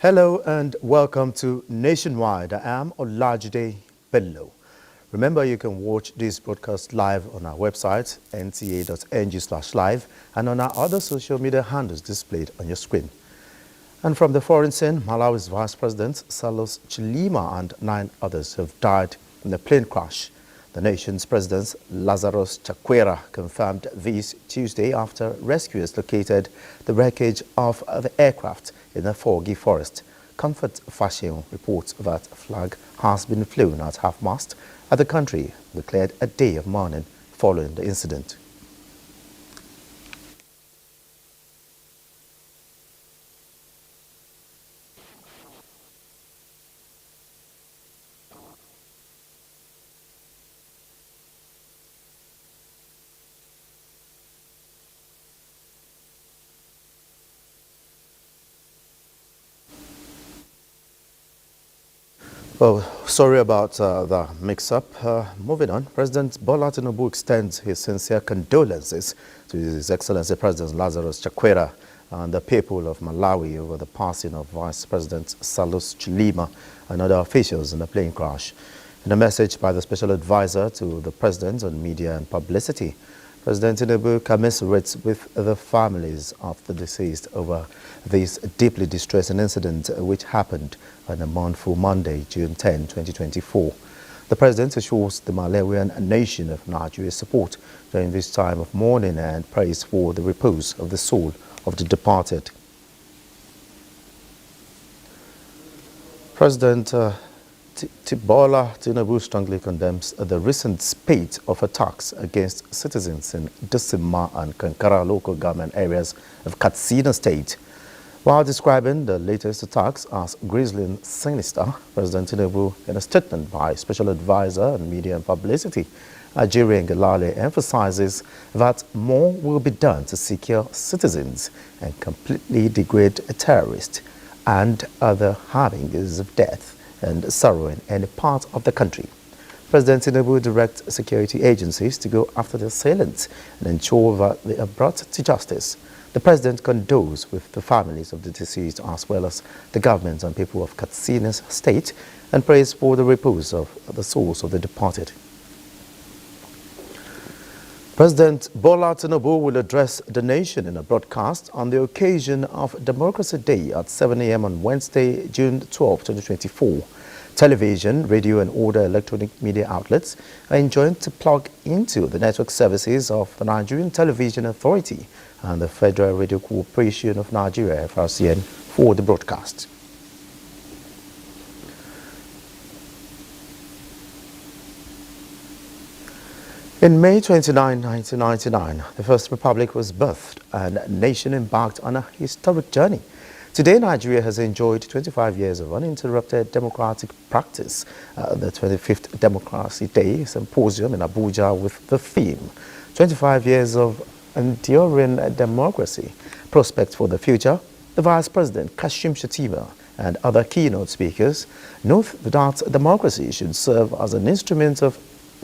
Hello and welcome to Nationwide. I am Olajide Bello. Remember, you can watch this broadcast live on our website, nta.ng/live, and on our other social media handles displayed on your screen. And from the foreign scene, Malawi's Vice President Salus Chilima and 9 others have died in a plane crash. The nation's president, Lazarus Chakwera, confirmed this Tuesday after rescuers located the wreckage of the aircraft in a foggy forest. Comfort Fashion reports that a flag has been flown at half-mast as the country declared a day of mourning following the incident. Well, sorry about the mix-up. Moving on, President Bola Tinubu extends his sincere condolences to His Excellency President Lazarus Chakwera and the people of Malawi over the passing of Vice President Salus Chilima and other officials in the plane crash. In a message by the Special Advisor to the President on Media and Publicity, President Tinubu commiserates with the families of the deceased over this deeply distressing incident which happened on a mournful Monday, June 10, 2024. The President assures the Malawian nation of Nigeria's support during this time of mourning and prays for the repose of the soul of the departed. President Bola Tinubu strongly condemns the recent spate of attacks against citizens in Disima and Kankara local government areas of Katsina State. While describing the latest attacks as grisly and sinister, President Tinubu, in a statement by Special Advisor on Media and Publicity, Nigerian Galale, emphasizes that more will be done to secure citizens and completely degrade terrorists and other harbingers of death and sorrow in any part of the country. President Tinubu directs security agencies to go after the assailants and ensure that they are brought to justice. The President condoles with the families of the deceased as well as the government and people of Katsina State and prays for the repose of the souls of the departed. President Bola Tinubu will address the nation in a broadcast on the occasion of Democracy Day at 7 a.m. on Wednesday, June 12, 2024. Television, radio and other electronic media outlets are enjoined to plug into the network services of the Nigerian Television Authority and the Federal Radio Corporation of Nigeria, FRCN, for the broadcast. In May 29, 1999, the First Republic was birthed and the nation embarked on a historic journey. Today, Nigeria has enjoyed 25 years of uninterrupted democratic practice. The 25th Democracy Day Symposium in Abuja with the theme, 25 years of enduring democracy, prospects for the future. The Vice President, Kashim Shettima, and other keynote speakers note that democracy should serve as an instrument of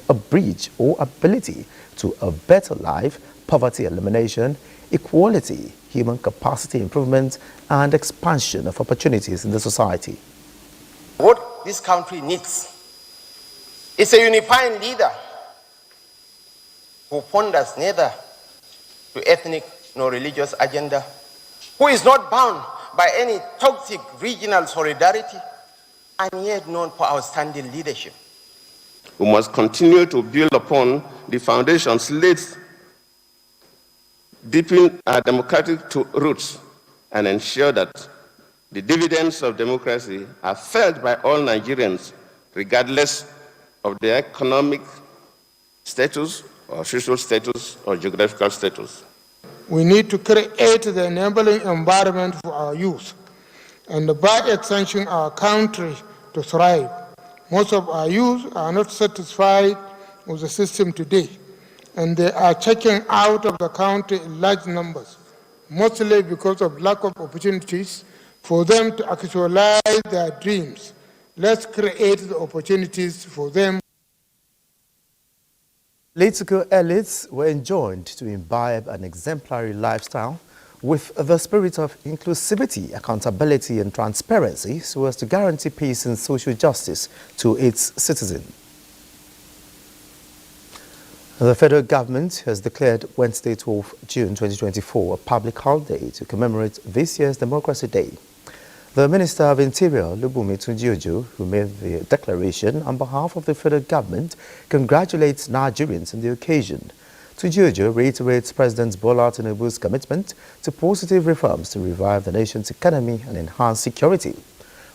a bridge or ability to a better life, poverty elimination, equality, human capacity improvement, and expansion of opportunities in the society. What this country needs is a unifying leader who ponders neither to ethnic nor religious agenda, who is not bound by any toxic regional solidarity, and yet known for outstanding leadership. We must continue to build upon the foundations laid, deepen our democratic roots, and ensure that the dividends of democracy are felt by all Nigerians, regardless of their economic status or social status or geographical status. We need to create the enabling environment for our youth and by extension our country to thrive. Most of our youth are not satisfied with the system today, and they are checking out of the country in large numbers, mostly because of lack of opportunities for them to actualize their dreams. Let's create the opportunities for them. Political elites were enjoined to imbibe an exemplary lifestyle with the spirit of inclusivity, accountability and transparency so as to guarantee peace and social justice to its citizens. The federal government has declared Wednesday, 12 June 2024 a public holiday to commemorate this year's Democracy Day. The Minister of Interior, Lubumi Tunjiojo, who made the declaration on behalf of the federal government, congratulates Nigerians on the occasion. Tunjiojo reiterates President Bola Tinubu's commitment to positive reforms to revive the nation's economy and enhance security.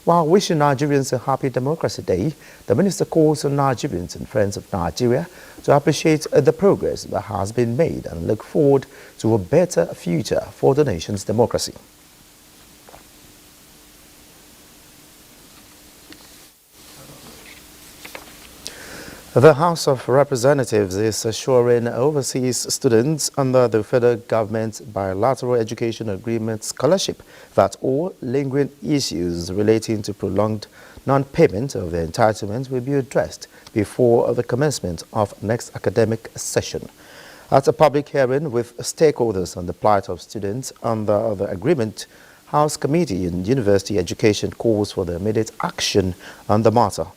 While wishing Nigerians a happy Democracy Day, the minister calls on Nigerians and friends of Nigeria to appreciate the progress that has been made and look forward to a better future for the nation's democracy. The House of Representatives is assuring overseas students under the federal government's bilateral education agreement scholarship that all lingering issues relating to prolonged non-payment of their entitlement will be addressed before the commencement of next academic session. At a public hearing with stakeholders on the plight of students under the agreement, House Committee on University Education calls for the immediate action on the matter.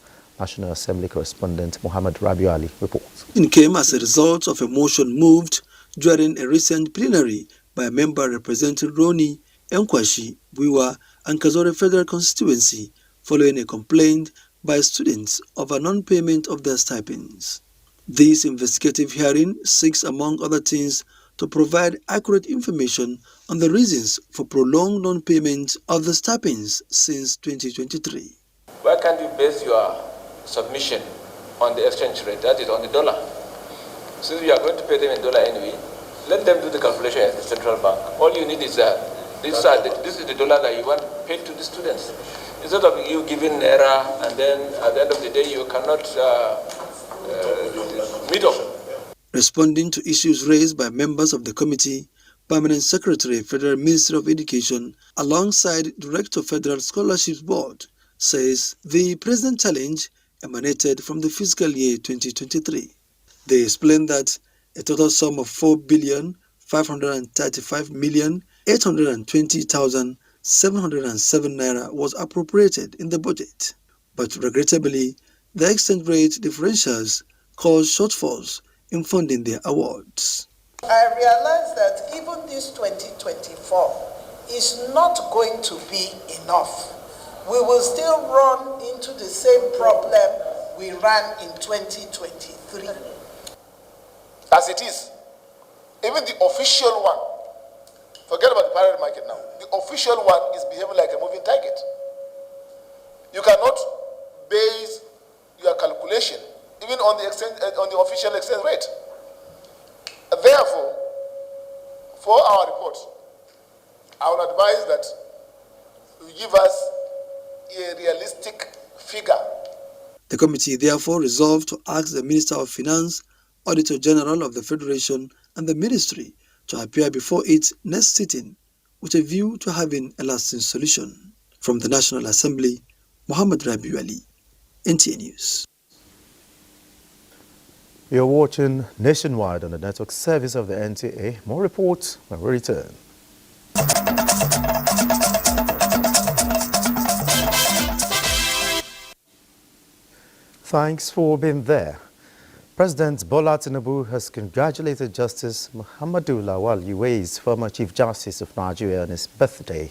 National Assembly correspondent Muhammad Rabiu Ali reports. It came as a result of a motion moved during a recent plenary by a member representing Roni, Enkwashi, Buiwa, and Kazore Federal Constituency following a complaint by students over non-payment of their stipends. This investigative hearing seeks, among other things, to provide accurate information on the reasons for prolonged non-payment of the stipends since 2023. Why can't you base your submission on the exchange rate, that is on the dollar? Since we are going to pay them in dollar anyway, let them do the calculation at the central bank. All you need is this is the dollar that you want paid to the students. Instead of you giving error and then at the end of the day you cannot meet up. Responding to issues raised by members of the committee, Permanent Secretary, Federal Ministry of Education, alongside Director Federal Scholarships Board, says the present challenge emanated from the fiscal year 2023. They explained that a total sum of 4,535,820,707 naira was appropriated in the budget. But regrettably, the exchange rate differentials caused shortfalls in funding their awards. I realize that even this 2024 is not going to be enough. We will still run into the same problem we ran in 2023. As it is, even the official one, forget about the parallel market now, the official one is behaving like a moving target. You cannot base your calculation even on the official exchange rate. Therefore, for our report, I will advise that you give us a realistic figure. The committee therefore resolved to ask the Minister of Finance, Auditor General of the Federation, and the Ministry to appear before its next sitting with a view to having a lasting solution. From the National Assembly, Muhammad Rabiu Ali, NTA News. You're watching Nationwide on the network service of the NTA. More reports when we return. Thanks for being there. President Bola Tinubu has congratulated Justice Muhammadu Lawal Uwais, former Chief Justice of Nigeria, on his birthday.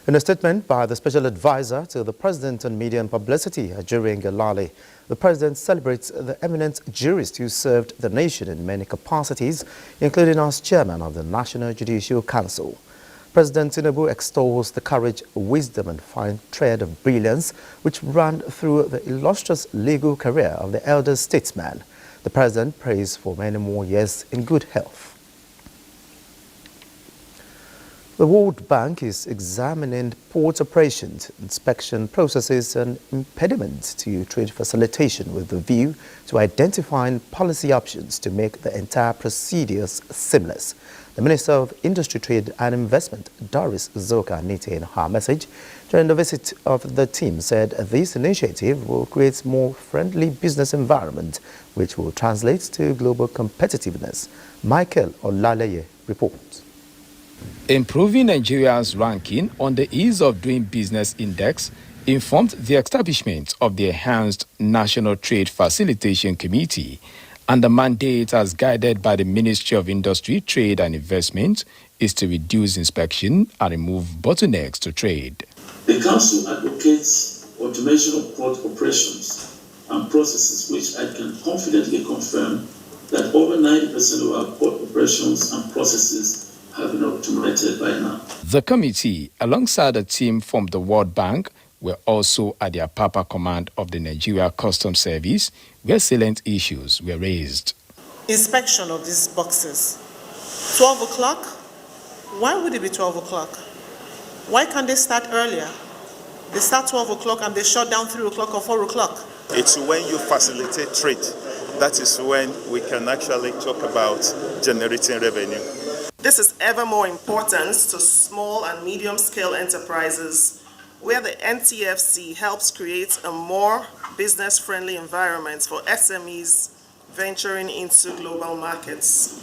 In a statement by the Special Advisor to the President on Media and Publicity, Ajuri Ngelale, the President celebrates the eminent jurist who served the nation in many capacities, including as Chairman of the National Judicial Council. President Tinubu extols the courage, wisdom and fine thread of brilliance which ran through the illustrious legal career of the elder statesman. The President prays for many more years in good health. The World Bank is examining port operations, inspection processes and impediments to trade facilitation with the view to identifying policy options to make the entire procedures seamless. The Minister of Industry, Trade and Investment, Doris Zoka Nite, in her message during the visit of the team, said this initiative will create a more friendly business environment, which will translate to global competitiveness. Michael Olaleye reports. Improving Nigeria's ranking on the Ease of Doing Business Index informed the establishment of the Enhanced National Trade Facilitation Committee, and the mandate, as guided by the Ministry of Industry, Trade and Investment, is to reduce inspection and remove bottlenecks to trade. The Council advocates automation of port operations and processes, which I can confidently confirm that over 90% of our port operations and processes have been automated by now. The committee, alongside a team from the World Bank, were also at the Apapa command of the Nigeria Customs Service, where salient issues were raised. Inspection of these boxes. 12 o'clock? Why would it be 12 o'clock? Why can't they start earlier? They start 12 o'clock and they shut down 3 o'clock or 4 o'clock. It's when you facilitate trade. That is when we can actually talk about generating revenue. This is ever more important to small and medium-scale enterprises, where the NTFC helps create a more business-friendly environment for SMEs venturing into global markets.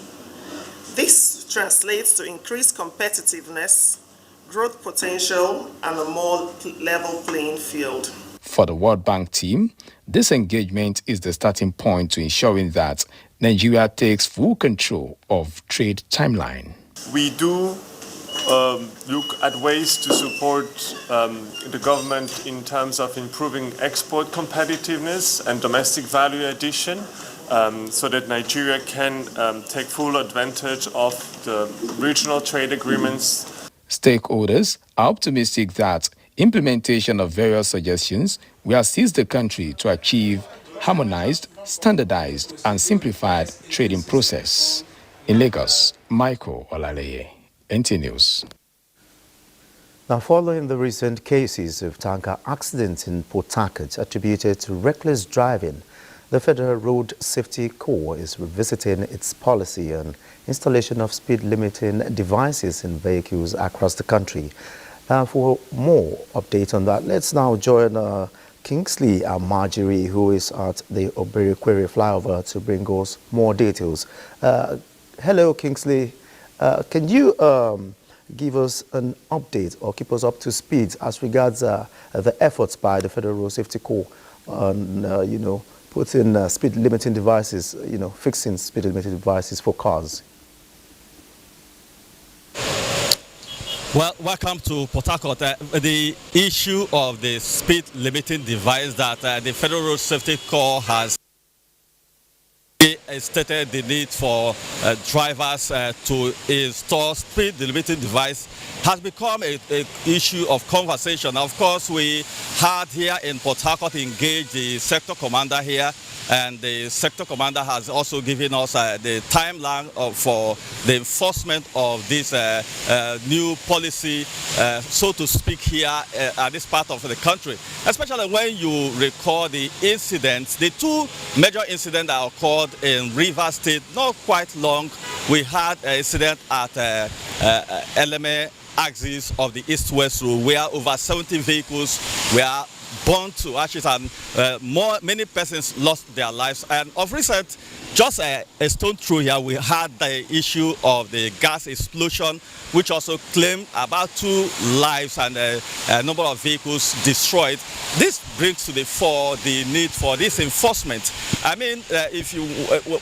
This translates to increased competitiveness, growth potential, and a more level playing field. For the World Bank team, this engagement is the starting point to ensuring that Nigeria takes full control of trade timeline. We do look at ways to support the government in terms of improving export competitiveness and domestic value addition, so that Nigeria can take full advantage of the regional trade agreements. Stakeholders are optimistic that implementation of various suggestions will assist the country to achieve harmonized, standardized, and simplified trading process. In Lagos, Michael Olaleye, NTA News. Now, following the recent cases of tanker accidents in Port Harcourt attributed to reckless driving, the Federal Road Safety Corps is revisiting its policy on installation of speed-limiting devices in vehicles across the country. For more update on that, let's now join Kingsley and Marjorie, who is at the Oberekwere flyover, to bring us more details. Hello, Kingsley. Can you give us an update or keep us up to speed as regards the efforts by the Federal Road Safety Corps on, putting speed-limiting devices, fixing speed-limiting devices for cars? Well, welcome to Port Harcourt. The issue of the speed limiting device that the Federal Road Safety Corps has stated the need for drivers to install speed limiting device has become an issue of conversation. Of course, we had here in Port Harcourt engaged the sector commander here, and the sector commander has also given us the timeline for the enforcement of this new policy, so to speak, here at this part of the country. Especially when you recall the incidents, the two major incidents that occurred in Rivers State not quite long. We had an incident at LMA axis of the east-west road where over 70 vehicles were burned to ashes, and many persons lost their lives. And of recent, just a stone throw here, we had the issue of the gas explosion, which also claimed about 2 lives and a number of vehicles destroyed. This brings to the fore the need for this enforcement. I mean,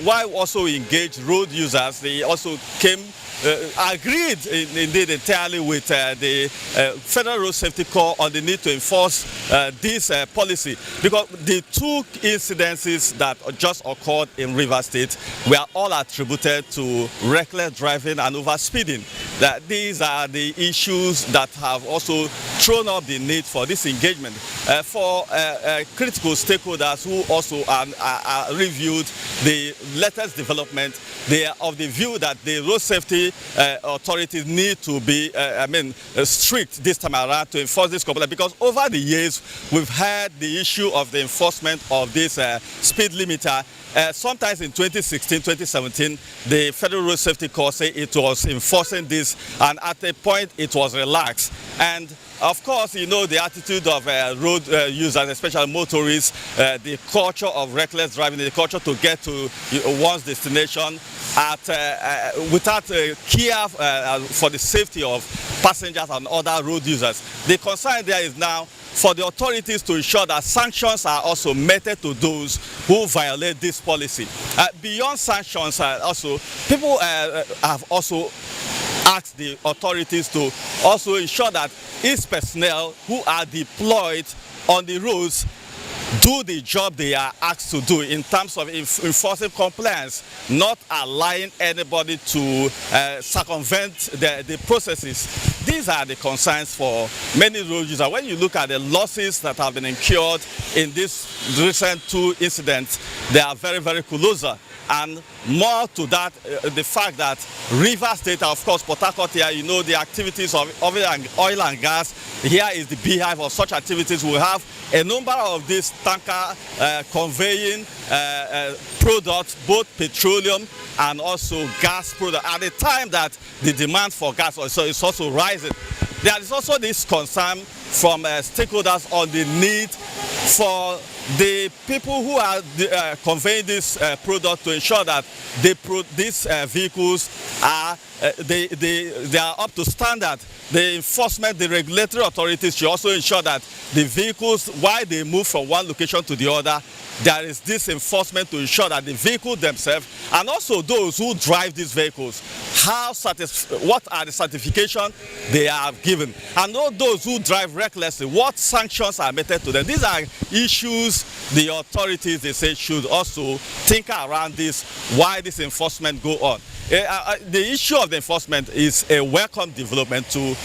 while also engaged road users, they also agreed indeed entirely with the Federal Road Safety Corps on the need to enforce this policy, because the 2 incidences that just occurred in Rivers State were all attributed to reckless driving and overspeeding. That these are the issues that have also thrown up the need for this engagement. For critical stakeholders who also reviewed the latest development, they are of the view that the road safety authorities need to be strict this time around to enforce this complaint, because over the years we've had the issue of the enforcement of this speed limiter. Sometimes in 2016, 2017, the Federal Road Safety Corps say it was enforcing this policies, and at a point it was relaxed. And of course, you know, the attitude of road users, especially motorists, the culture of reckless driving, the culture to get to one's destination without care for the safety of passengers and other road users. The concern there is now for the authorities to ensure that sanctions are also meted to those who violate this policy. Beyond sanctions, also people have also asked the authorities to also ensure that its personnel who are deployed on the roads do the job they are asked to do in terms of enforcing compliance, not allowing anybody to circumvent the processes. These are the concerns for many road users. When you look at the losses that have been incurred in this recent 2 incidents, they are very, very colossal. And more to that, the fact that River State, of course, Port Harcourt here, you know, the activities of oil and gas, here is the beehive of such activities. We have a number of these tanker conveying products, both petroleum and also gas products, at the time that the demand for gas is also rising. There is also this concern from stakeholders on the need for the people who are conveying this product to ensure that these vehicles are they are up to standard. The enforcement, the regulatory authorities should also ensure that the vehicles, while they move from one location to the other, there is this enforcement to ensure that the vehicle themselves and also those who drive these vehicles, what are the certifications they are given, and all those who drive recklessly, what sanctions are meted to them. These are issues the authorities, they say, should also think around this, why this enforcement go on. The issue of the enforcement is a welcome development to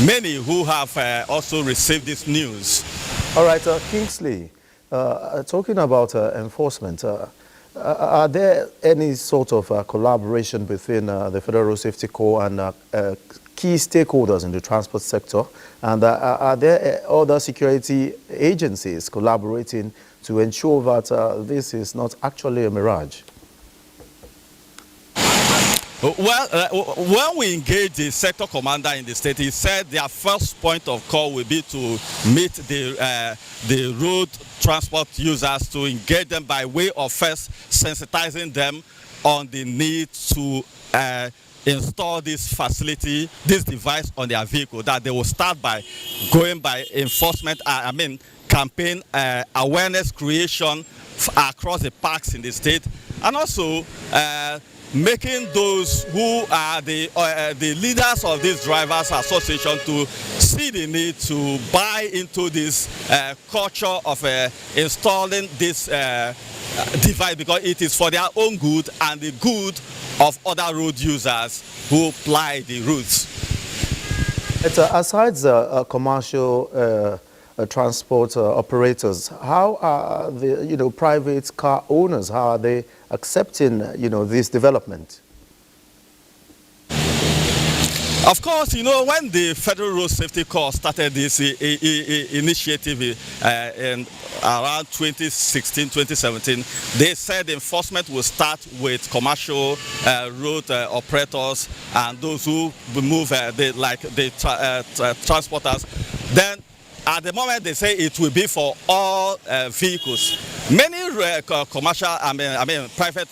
many who have also received this news. All right, Kingsley, talking about enforcement, are there any sort of collaboration between the Federal Road Safety Corps and key stakeholders in the transport sector? And are there other security agencies collaborating to ensure that this is not actually a mirage? Well, when we engaged the sector commander in the state, he said their first point of call will be to meet the road transport users, to engage them by way of first sensitizing them on the need to install this facility, this device on their vehicle, that they will start by going by enforcement, campaign awareness creation across the parks in the state, and also making those who are the leaders of this drivers association to see the need to buy into this culture of installing this device, because it is for their own good and the good of other road users who ply the routes. Aside the commercial transport operators, how are the private car owners, how are they accepting this development? Of course, when the Federal Road Safety Corps started this initiative in around 2016, 2017, they said enforcement will start with commercial road operators and those who move transporters. Then at the moment, they say it will be for all vehicles. Many commercial, private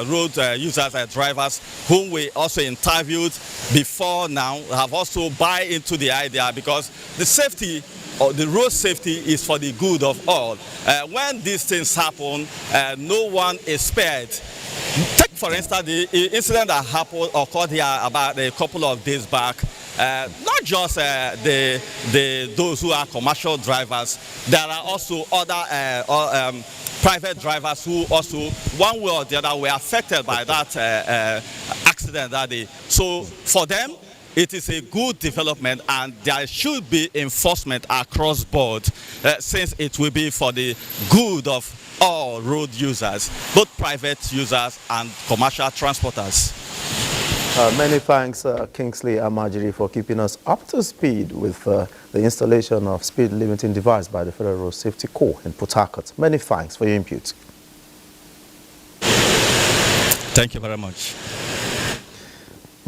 road users and drivers whom we also interviewed before now have also buy into the idea, because the safety or the road safety is for the good of all. When these things happen, no one is spared. Take, for instance, the incident that occurred here about a couple of days back. Not just those who are commercial drivers, there are also other private drivers who also, one way or the other, were affected by that accident that day. So for them, it is a good development, and there should be enforcement across board, since it will be for the good of all road users, both private users and commercial transporters. Many thanks, Kingsley Amajiri, for keeping us up to speed with the installation of speed limiting device by the Federal Road Safety Corps in Port Harcourt. Many thanks for your input. Thank you very much.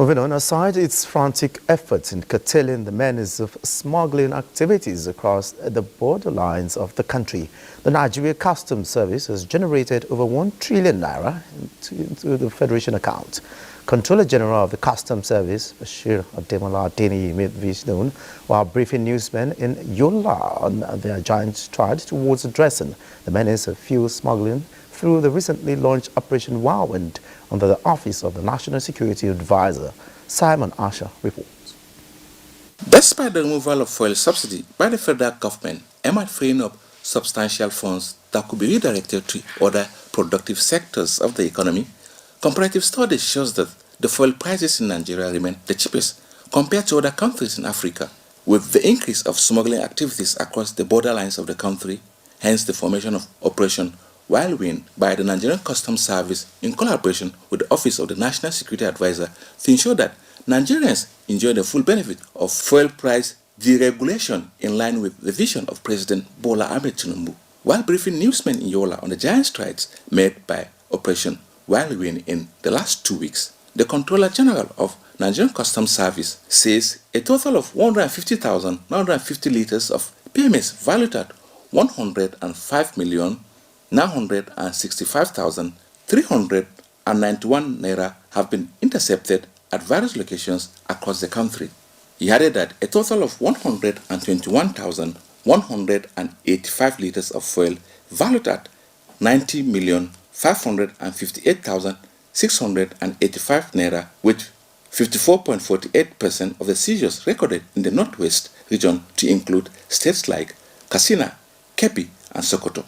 Moving on, aside its frantic efforts in curtailing the menace of smuggling activities across the borderlines of the country, the Nigerian Customs Service has generated over 1 trillion naira into the Federation account. Controller General of the Customs Service, Bashir Ademola Adeni, made this known while briefing newsmen in Yola on their giant stride towards addressing the menace of fuel smuggling through the recently launched Operation Whirlwind under the Office of the National Security Advisor. Simon Asher reports. Despite the removal of fuel subsidy by the federal government, might freeing up substantial funds that could be redirected to other productive sectors of the economy, comparative studies shows that the fuel prices in Nigeria remain the cheapest compared to other countries in Africa. With the increase of smuggling activities across the borderlines of the country, hence the formation of Operation Whirlwind by the Nigerian Customs Service in collaboration with the Office of the National Security Advisor to ensure that Nigerians enjoy the full benefit of fuel price deregulation in line with the vision of President Bola Ahmed Tinubu. While briefing newsmen in Yola on the giant strides made by Operation Whirlwind in the last 2 weeks, the Controller General of Nigerian Customs Service says a total of 150,950 liters of PMS valued at 105,965,391 naira have been intercepted at various locations across the country. He added that a total of 121,185 liters of fuel valued at 90,558,685 naira, with 54.48% of the seizures recorded in the Northwest region to include states like Katsina, Kebbi, and Sokoto,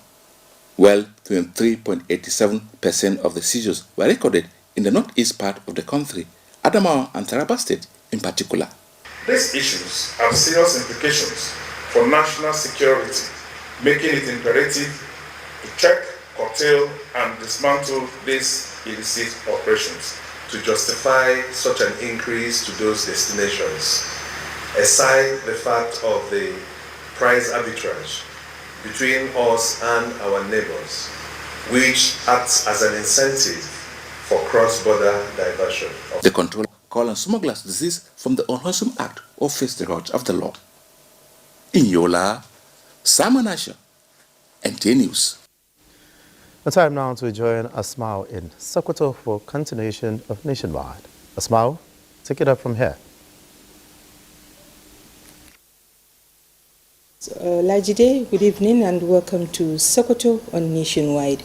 while 23.87% of the seizures were recorded in the northeast part of the country, Adamawa and Taraba State in particular. These issues have serious implications for national security, making it imperative to check, curtail, and dismantle these illicit operations to justify such an increase to those destinations, aside the fact of the price arbitrage between us and our neighbors, which acts as an incentive for cross-border diversion. The controller called on smugglers to desist from the unwholesome act or face the wrath of the law. In Yola, Simon Asher, NTA News. The time now to join Asmao in Sokoto for continuation of Nationwide. Asmao, take it up from here. Lajide, good evening and welcome to Sokoto on Nationwide.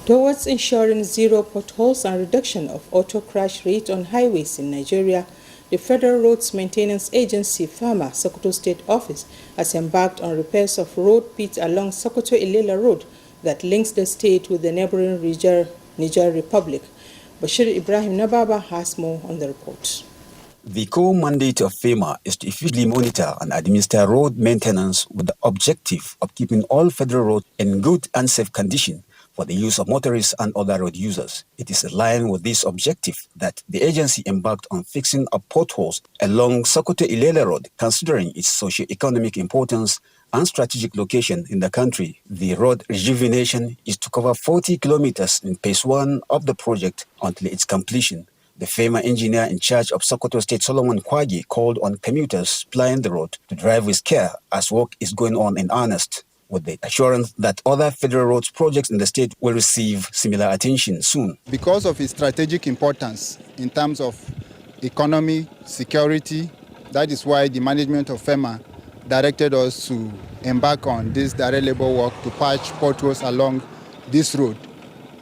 Towards ensuring zero potholes and reduction of auto crash rate on highways in Nigeria, the Federal Roads Maintenance Agency, FAMA, Sokoto State Office, has embarked on repairs of road pits along Sokoto-Ilela Road that links the state with the neighboring Niger Republic. Bashir Ibrahim Nababa has more on the report. The core mandate of FEMA is to effectively monitor and administer road maintenance with the objective of keeping all federal roads in good and safe condition for the use of motorists and other road users. It is in line with this objective that the agency embarked on fixing up potholes along Sokoto-Ilela Road, considering its socio-economic importance and strategic location in the country. The road rejuvenation is to cover 40 kilometers in phase 1 of the project until its completion. The FEMA engineer in charge of Sokoto State, Solomon Kwagi, called on commuters plying the road to drive with care as work is going on in earnest, with the assurance that other federal roads projects in the state will receive similar attention soon. Because of its strategic importance in terms of economy, security, that is why the management of FEMA directed us to embark on this direct labor work to patch potholes along this road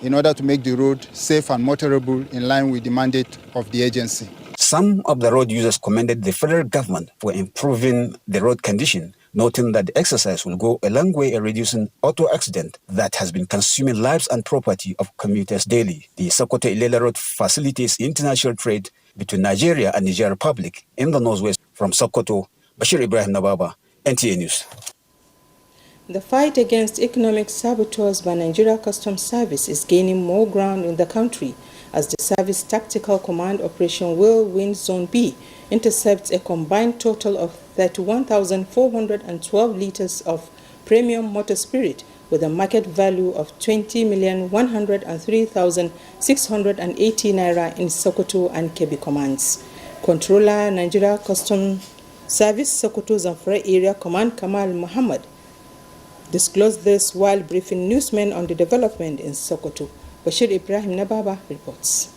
in order to make the road safe and motorable in line with the mandate of the agency. Some of the road users commended the federal government for improving the road condition, noting that the exercise will go a long way in reducing auto accident that has been consuming lives and property of commuters daily. The Sokoto-Ilela Road facilitates international trade between Nigeria and Niger Republic in the northwest. From Sokoto, Bashir Ibrahim Nababa, NTA News. The fight against economic saboteurs by Nigeria Customs Service is gaining more ground in the country as the Service Tactical Command Operation Whirlwind Zone B intercepts a combined total of 31,412 liters of premium motor spirit with a market value of 20,103,680 naira in Sokoto and Kebbi commands. Controller, Nigeria Customs Service, Sokoto Zamfara Area Command Kamal Muhammad, disclosed this while briefing newsmen on the development in Sokoto. Bashir Ibrahim Nababa reports.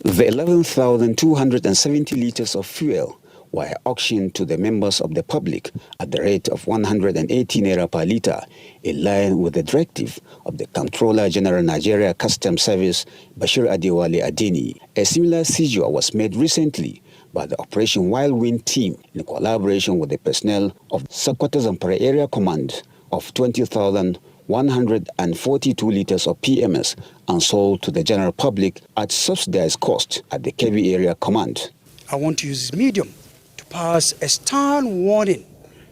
The 11,270 liters of fuel were auctioned to the members of the public at the rate of 180 naira per liter, in line with the directive of the Comptroller General Nigeria Customs Service, Bashir Adewale Adeni. A similar seizure was made recently by the Operation Wild Wind team in collaboration with the personnel of Sokoto Zamfara Area Command of 20,142 liters of PMS and sold to the general public at subsidized cost at the Kebbi Area Command. I want to use this medium to pass a stern warning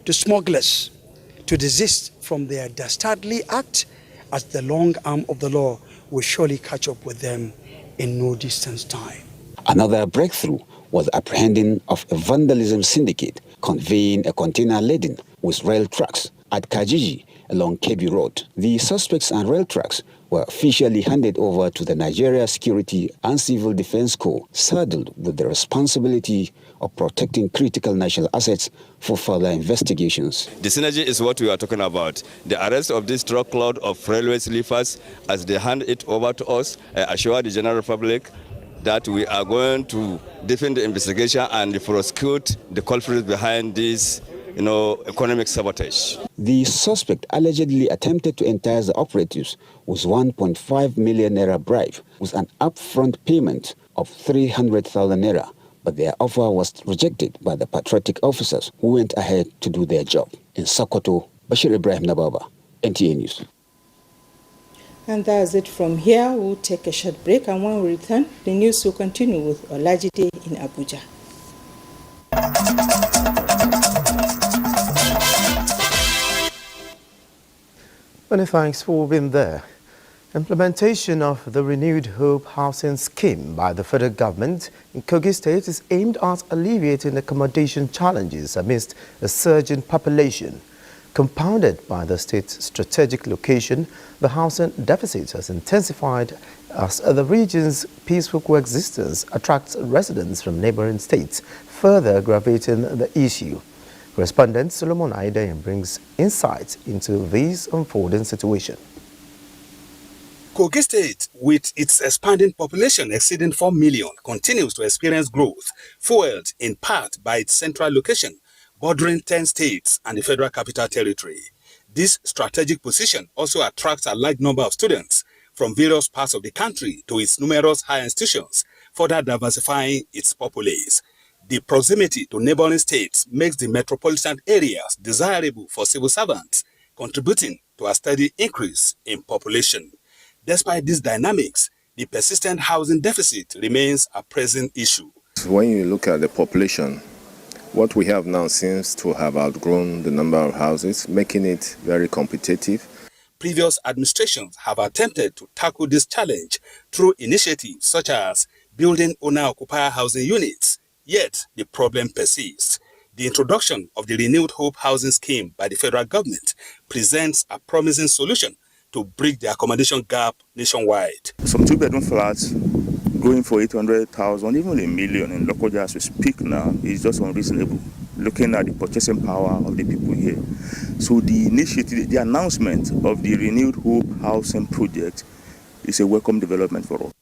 to smugglers to desist from their dastardly act, as the long arm of the law will surely catch up with them in no distant time. Another breakthrough was the apprehending of a vandalism syndicate conveying a container laden with rail tracks at Kajiji along Kebbi Road. The suspects and rail tracks were officially handed over to the Nigeria Security and Civil Defense Corps, saddled with the responsibility of protecting critical national assets for further investigations. The synergy is what we are talking about. The arrest of this truckload of railway sleepers, as they hand it over to us, assure the general public that we are going to deepen the investigation and prosecute the culprits behind this, economic sabotage. The suspect allegedly attempted to entice the operatives with 1.5 million naira bribe with an upfront payment of 300,000 naira, but their offer was rejected by the patriotic officers who went ahead to do their job. In Sokoto, Bashir Ibrahim Nababa, NTA News. And that's it from here. We'll take a short break, and when we return, the news will continue with Olajide in Abuja. Many thanks for being there. Implementation of the Renewed Hope Housing Scheme by the federal government in Kogi State is aimed at alleviating accommodation challenges amidst a surge in population. Compounded by the state's strategic location, the housing deficit has intensified as the region's peaceful coexistence attracts residents from neighboring states, further aggravating the issue. Correspondent Solomon Aiden brings insights into this unfolding situation. Kogi State, with its expanding population exceeding 4 million, continues to experience growth, fueled in part by its central location, bordering 10 states and the Federal Capital Territory. This strategic position also attracts a large number of students from various parts of the country to its numerous higher institutions, further diversifying its populace. The proximity to neighboring states makes the metropolitan areas desirable for civil servants, contributing to a steady increase in population. Despite these dynamics, the persistent housing deficit remains a pressing issue. When you look at the population, what we have now seems to have outgrown the number of houses, making it very competitive. Previous administrations have attempted to tackle this challenge through initiatives such as building owner-occupier housing units, yet the problem persists. The introduction of the Renewed Hope Housing Scheme by the federal government presents a promising solution to bridge the accommodation gap nationwide. Some two-bedroom flats going for 800,000, even $1 million in Lokoja as we speak now is just unreasonable, looking at the purchasing power of the people here. So the initiative, the announcement of the Renewed Hope Housing Project is a welcome development for us.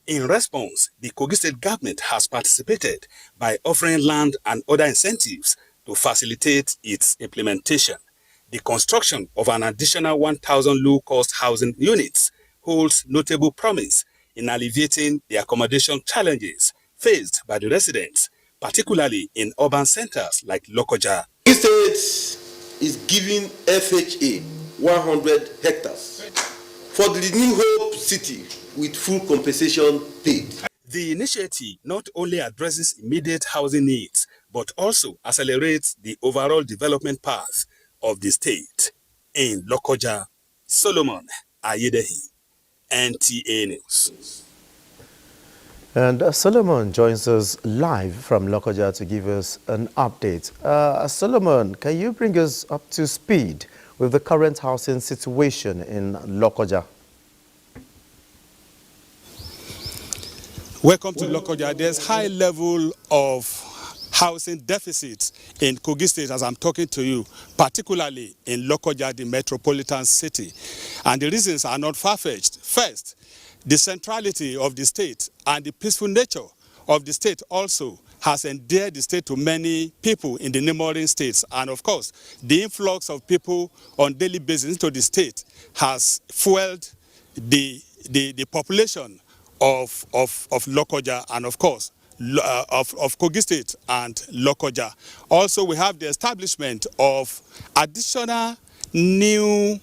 In response, the Kogi State government has participated by offering land and other incentives to facilitate its implementation. The construction of an additional 1,000 low-cost housing units holds notable promise in alleviating the accommodation challenges faced by the residents, particularly in urban centers like Lokoja. The state is giving FHA 100 hectares for the New Hope City with full compensation paid. The initiative not only addresses immediate housing needs, but also accelerates the overall development path of the state. In Lokoja, Solomon Ayedehi, NTA News. And Solomon joins us live from Lokoja to give us an update. Solomon, can you bring us up to speed with the current housing situation in Lokoja? Welcome to Lokoja. There's high level of housing deficits in Kogi State as I'm talking to you, particularly in Lokoja, the metropolitan city. And the reasons are not far-fetched. First, the centrality of the state and the peaceful nature of the state also has endeared the state to many people in the neighboring states. And of course, the influx of people on daily basis into the state has fueled the population of Lokoja and of course of Kogi State and Lokoja. Also, we have the establishment of additional new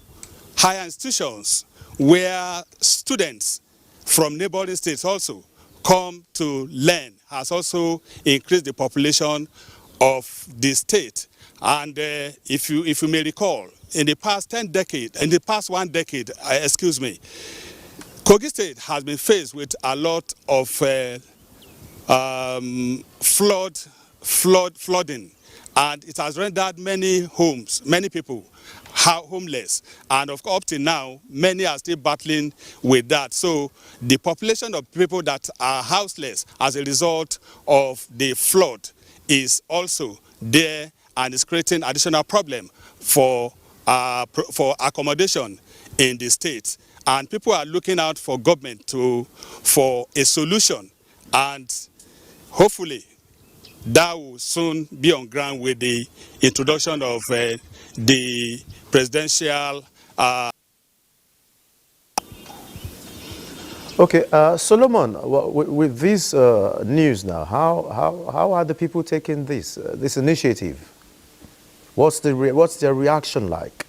higher institutions where students from neighboring states also come to learn, has also increased the population of the state. And if you may recall, in the past one decade, Kogi State has been faced with a lot of flooding, and it has rendered many people homeless, and of course up till now many are still battling with that. So the population of people that are houseless as a result of the flood is also there, and is creating additional problem for accommodation in the state. And people are looking out for government for a solution, and hopefully that will soon be on ground with the introduction of the presidential. Okay, Solomon, with this news now, how are the people taking this initiative? What's their reaction like?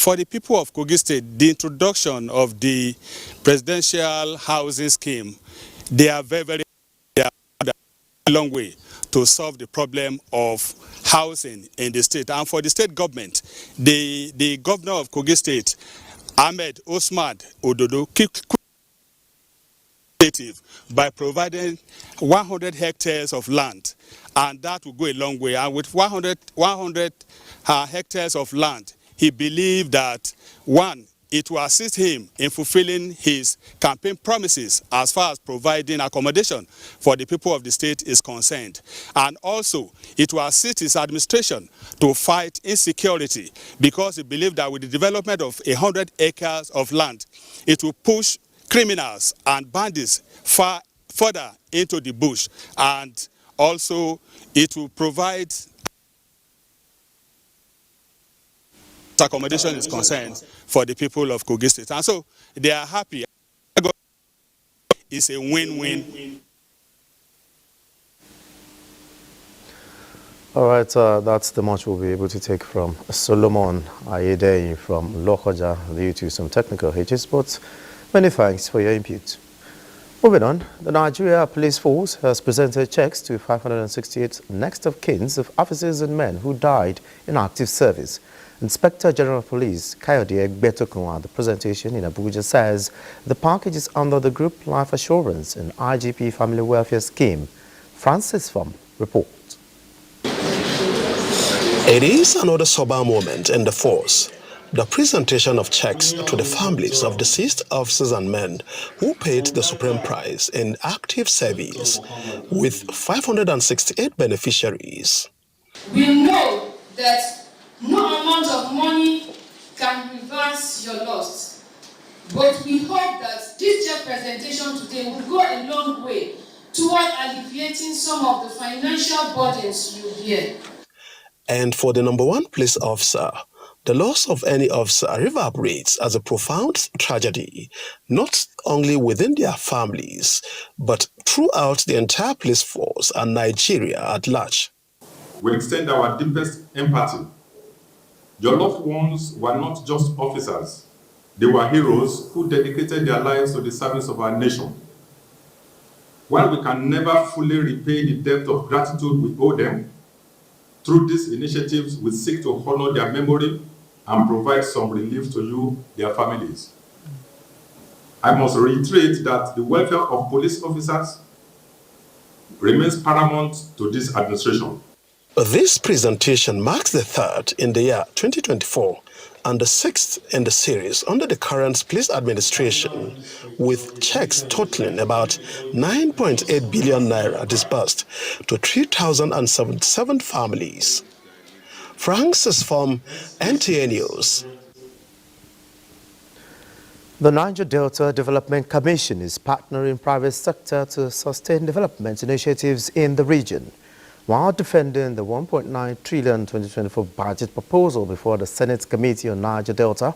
For the people of Kogi State, the introduction of the presidential housing scheme, they are very a long way to solve the problem of housing in the state. And for the state government, the governor of Kogi State, Ahmed Osman Ododo, by providing 100 hectares of land, and that will go a long way. And with 100 hectares of land, he believed that, one, it will assist him in fulfilling his campaign promises as far as providing accommodation for the people of the state is concerned. And also, it will assist his administration to fight insecurity, because he believed that with the development of 100 acres of land, it will push criminals and bandits further into the bush, and also it will provide accommodation is concerned for the people of Kogi State. And so they are happy. It's a win-win. All right, that's the much we'll be able to take from Solomon Ayede from Lokoja due to some technical hitches, but many thanks for your input. Moving on, the Nigeria Police Force has presented checks to 568 next of kin of officers and men who died in active service. Inspector General of Police Kayode Egbetokun at the presentation in Abuja says the package is under the Group Life Assurance and IGP Family Welfare Scheme. Francis Pham reports. It is another sober moment in the force. The presentation of checks to the families of deceased officers and men who paid the supreme price in active service, with 568 beneficiaries. We know that no amount of money can reverse your loss, but we hope that this check presentation today will go a long way toward alleviating some of the financial burdens you bear. And for the number one police officer, the loss of any officer reverberates as a profound tragedy, not only within their families, but throughout the entire police force and Nigeria at large. We extend our deepest empathy. Your loved ones were not just officers. They were heroes who dedicated their lives to the service of our nation. While we can never fully repay the debt of gratitude we owe them, through these initiatives, we seek to honor their memory and provide some relief to you, their families. I must reiterate that the welfare of police officers remains paramount to this administration. This presentation marks the third in the year 2024 and the 6th in the series under the current police administration, with checks totaling about 9.8 billion naira disbursed to 3,077 families. Francis from NTA News. The Niger Delta Development Commission is partnering private sector to sustain development initiatives in the region, while defending the 1.9 trillion 2024 budget proposal before the Senate Committee on Niger Delta.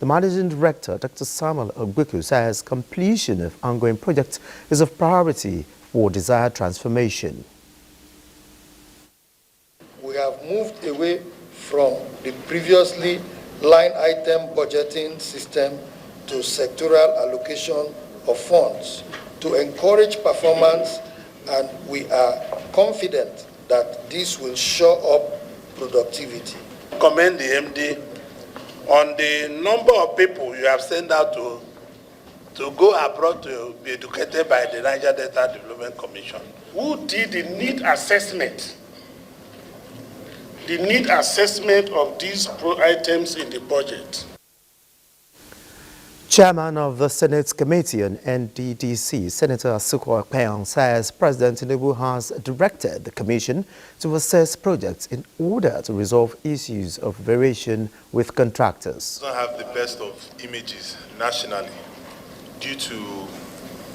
The Managing Director, Dr. Samuel Ogbuku, says completion of ongoing projects is of priority for desired transformation. We have moved away from the previously line item budgeting system to sectoral allocation of funds to encourage performance, and we are confident that this will show up productivity. Commend the MD on the number of people you have sent out to go abroad to be educated by the Niger Delta Development Commission, who did the need assessment of these items in the budget. Chairman of the Senate Committee on NDDC, Senator Asuko Akpeon, says President Tinubu has directed the Commission to assess projects in order to resolve issues of variation with contractors. We don't have the best of images nationally due to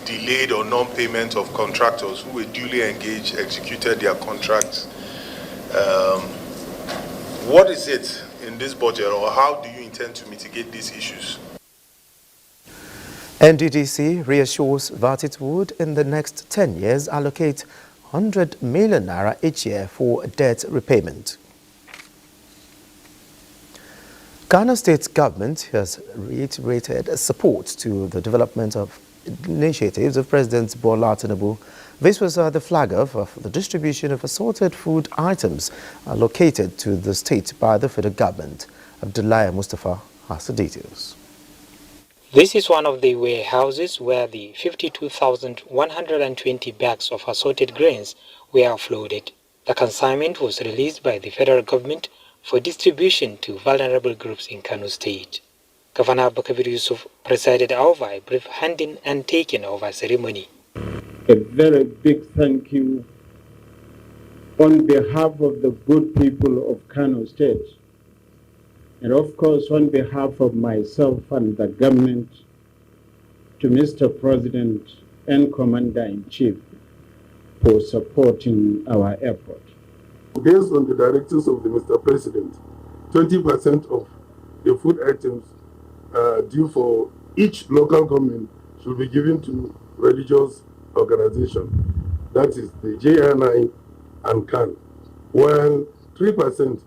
delayed or non-payment of contractors who were duly engaged, executed their contracts. What is it in this budget, or how do you intend to mitigate these issues? NDDC reassures that it would, in the next 10 years, allocate 100 million naira each year for debt repayment. Kano State government has reiterated support to the development of initiatives of President Bola Tinubu. This was the flag of the distribution of assorted food items allocated to the state by the federal government. Abdullahi Mustafa has the details. This is one of the warehouses where the 52,120 bags of assorted grains were offloaded. The consignment was released by the federal government for distribution to vulnerable groups in Kano State. Governor Bakabir Yusuf presided over a brief handing and taking over ceremony. A very big thank you on behalf of the good people of Kano State, and of course on behalf of myself and the government, to Mr. President and Commander-in-Chief for supporting our effort. Based on the directives of the Mr. President, 20% of the food items due for each local government should be given to religious organizations, that is the JNI and CAN, while 3%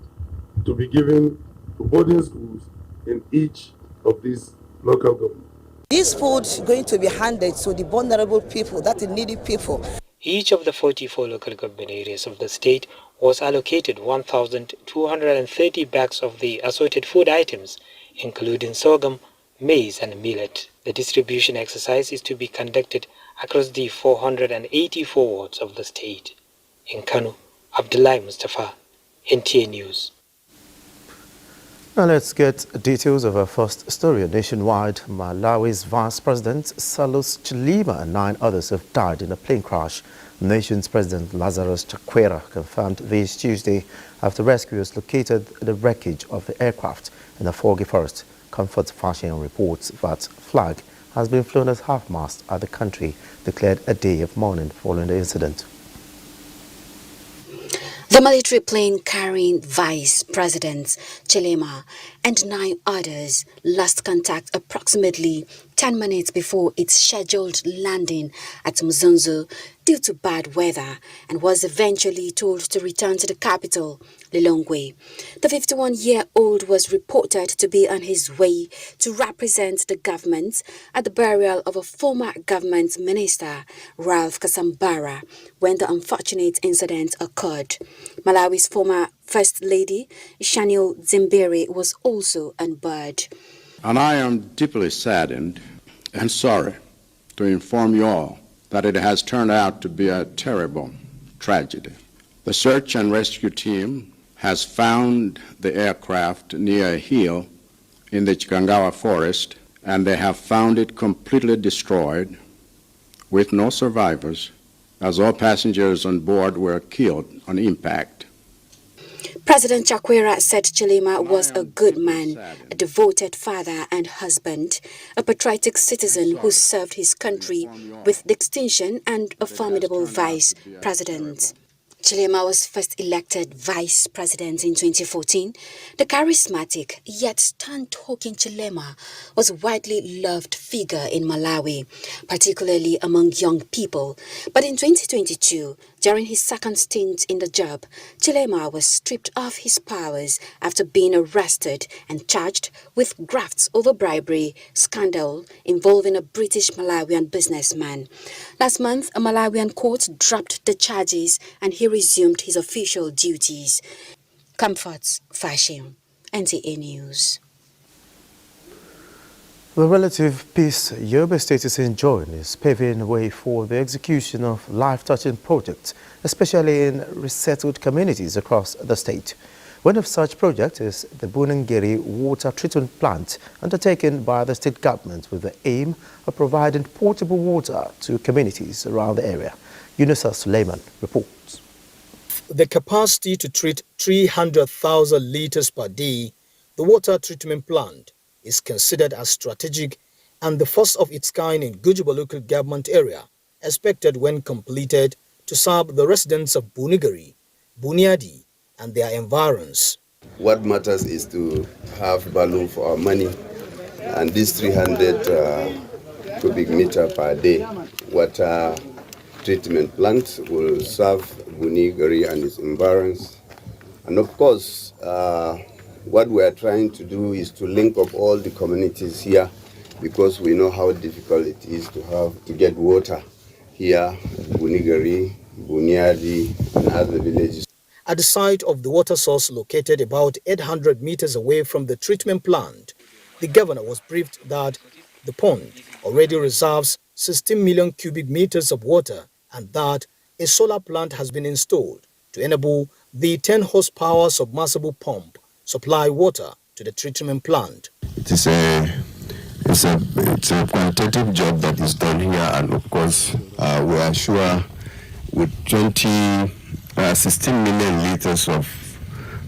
to be given to boarding schools in each of these local governments. This food is going to be handed to the vulnerable people, that is needy people. Each of the 44 local government areas of the state was allocated 1,230 bags of the assorted food items, including sorghum, maize and millet. The distribution exercise is to be conducted across the 484 wards of the state. In Kano, Abdullahi Mustafa, NTA News. Now let's get details of our first story. Nationwide, Malawi's Vice President Salus Chilima and 9 others have died in a plane crash. The nation's President Lazarus Chakwera confirmed this Tuesday after rescuers located the wreckage of the aircraft in a foggy forest. Comfort Fashion reports that flag has been flown at half-mast as the country declared a day of mourning following the incident. The military plane carrying Vice President Chilima and 9 others lost contact approximately 10 minutes before its scheduled landing at Mzonzo due to bad weather and was eventually told to return to the capital, Lilongwe. The 51-year-old was reported to be on his way to represent the government at the burial of a former government minister, Ralph Kasambara, when the unfortunate incident occurred. Malawi's former First Lady, Shanil Zimbere, was also on board. And I am deeply saddened and sorry to inform you all that it has turned out to be a terrible tragedy. The search and rescue team has found the aircraft near a hill in the Chikangawa forest, and they have found it completely destroyed with no survivors, as all passengers on board were killed on impact. President Chakwera said Chilema was a good man, a devoted father and husband, a patriotic citizen who served his country with distinction, and a formidable vice president. Chilema was first elected vice president in 2014. The charismatic yet stern-talking Chilema was a widely loved figure in Malawi, particularly among young people. But in 2022, during his second stint in the job, Chilema was stripped of his powers after being arrested and charged with grafts over bribery scandal involving a British Malawian businessman. Last month, a Malawian court dropped the charges and he resumed his official duties. Comforts Fashion, NTA News. The relative peace Yobe State is enjoying is paving the way for the execution of life-touching projects, especially in resettled communities across the state. One of such projects is the Bunangeri water treatment plant, undertaken by the state government with the aim of providing portable water to communities around the area. Yunusa Suleiman reports. The capacity to treat 300,000 litres per day, the water treatment plant is considered as strategic and the first of its kind in Gujuba local government area, expected when completed to serve the residents of Bunigari, Buniadi and their environs. What matters is to have value for our money, and this 300 cubic meter per day water treatment plant will serve Bunigari and its environs. And of course, what we are trying to do is to link up all the communities here, because we know how difficult it is to get water here, Bunigari, Buniadi, and other villages. At the site of the water source located about 800 meters away from the treatment plant, the governor was briefed that the pond already reserves 16 million cubic meters of water and that a solar plant has been installed to enable the 10 horsepower submersible pump supply water to the treatment plant. It's a quantitative job that is done here, and of course we are sure with 16 million liters of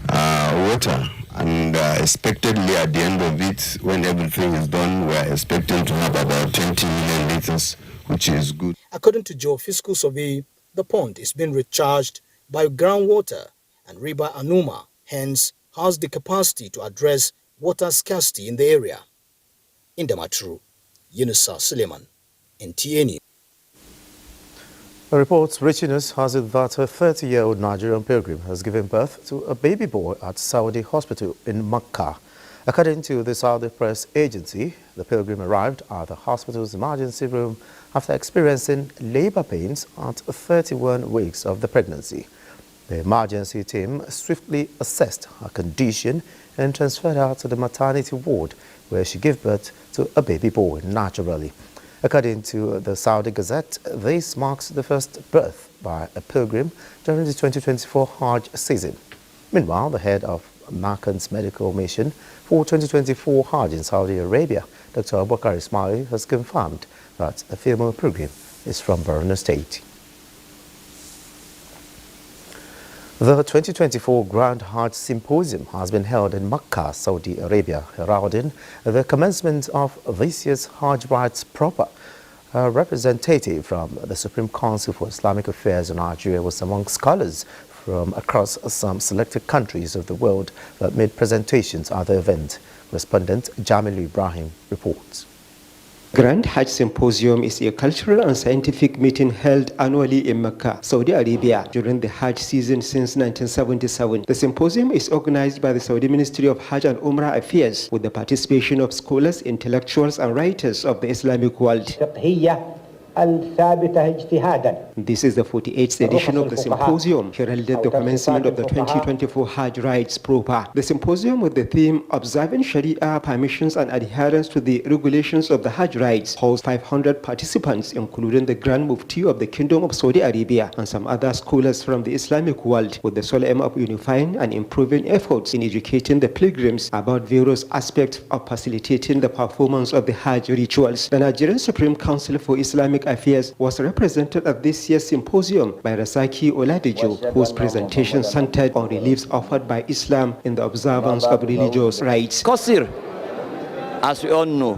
water, and expectedly at the end of it, when everything is done, we are expecting to have about 20 million liters, which is good. According to geophysical survey, the pond is being recharged by groundwater and River Anuma, hence has the capacity to address water scarcity in the area. In Damaturu, Yunusa Suleiman, NTA News. A report reaching us has it that a 30-year-old Nigerian pilgrim has given birth to a baby boy at Saudi hospital in Makkah. According to the Saudi press agency, the pilgrim arrived at the hospital's emergency room after experiencing labor pains at 31 weeks of the pregnancy. The emergency team swiftly assessed her condition and transferred her to the maternity ward, where she gave birth to a baby boy naturally. According to the Saudi Gazette, this marks the first birth by a pilgrim during the 2024 Hajj season. Meanwhile, the head of Makkah's medical mission for 2024 Hajj in Saudi Arabia, Dr. Abubakar Ismail, has confirmed that the female pilgrim is from Borno State. The 2024 Grand Hajj Symposium has been held in Makkah, Saudi Arabia, heralding the commencement of this year's Hajj rites proper. A representative from the Supreme Council for Islamic Affairs in Nigeria was among scholars from across some selected countries of the world that made presentations at the event. Respondent Jamilu Ibrahim reports. Grand Hajj Symposium is a cultural and scientific meeting held annually in Mecca, Saudi Arabia, during the Hajj season since 1977. The symposium is organized by the Saudi Ministry of Hajj and Umrah Affairs with the participation of scholars, intellectuals, and writers of the Islamic world. This is the 48th edition of the symposium, heralded the commencement of the 2024 Hajj rites proper. The symposium, with the theme Observing Sharia Permissions and Adherence to the Regulations of the Hajj rites, holds 500 participants, including the Grand Mufti of the Kingdom of Saudi Arabia and some other scholars from the Islamic world, with the sole aim of unifying and improving efforts in educating the pilgrims about various aspects of facilitating the performance of the Hajj rituals. The Nigerian Supreme Council for Islamic Affairs was represented at this year's symposium by Rasaki Oladejo, whose presentation centered on reliefs offered by Islam in the observance of religious rites. Qasr, as we all know,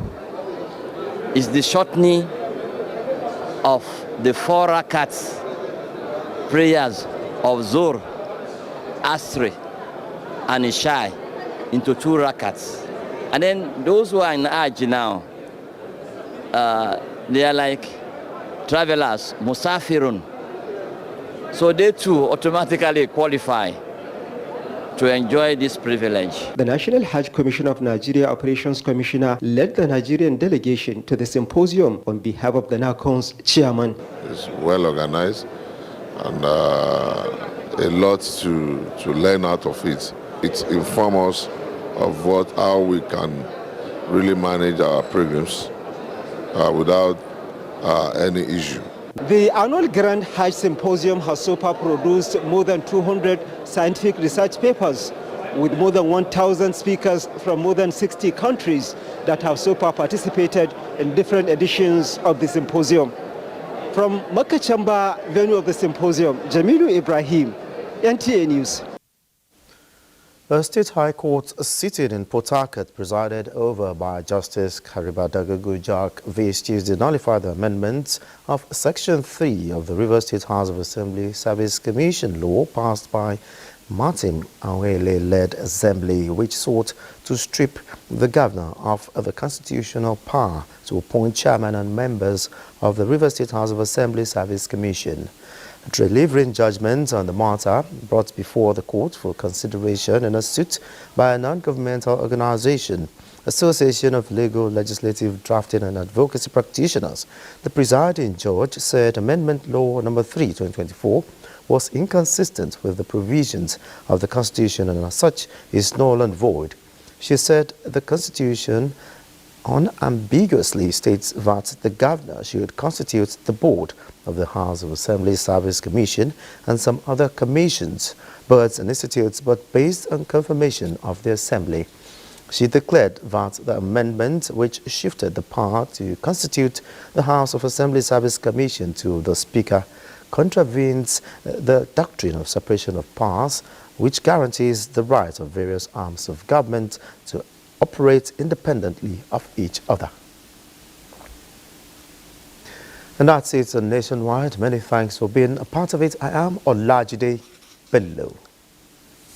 is the shortening of the 4 rakats prayers of Zuhr, Asr, and Isha into 2 rakats. And then those who are in Hajj now, they are like travelers, musafirun. So they too automatically qualify to enjoy this privilege. The National Hajj Commission of Nigeria Operations Commissioner led the Nigerian delegation to the symposium on behalf of the NACON's chairman. It's well organized and a lot to learn out of it. It informs us of how we can really manage our pilgrims without any issue. The annual Grand Hajj Symposium has so far produced more than 200 scientific research papers with more than 1,000 speakers from more than 60 countries that have so far participated in different editions of the symposium. From Makachamba, venue of the symposium, Jamilu Ibrahim, NTA News. A State High Court sitting in Port Harcourt, presided over by Justice Karibadaga this Tuesday, nullified the amendments of Section 3 of the Rivers State House of Assembly Service Commission law passed by Martin Awele-led Assembly, which sought to strip the governor of the constitutional power to appoint chairman and members of the Rivers State House of Assembly Service Commission. Delivering judgment on the matter brought before the court for consideration in a suit by a non-governmental organization, Association of Legal, Legislative, Drafting and Advocacy Practitioners, the presiding judge said Amendment Law No. 3, 2024 was inconsistent with the provisions of the Constitution and as such is null and void. She said the Constitution unambiguously states that the governor should constitute the board of the House of Assembly Service Commission and some other commissions, boards and institutes, but based on confirmation of the Assembly. She declared that the amendment, which shifted the power to constitute the House of Assembly Service Commission to the Speaker, contravenes the doctrine of separation of powers, which guarantees the right of various arms of government to operate independently of each other. And that's it nationwide. Many thanks for being a part of it. I am Olajide Bello.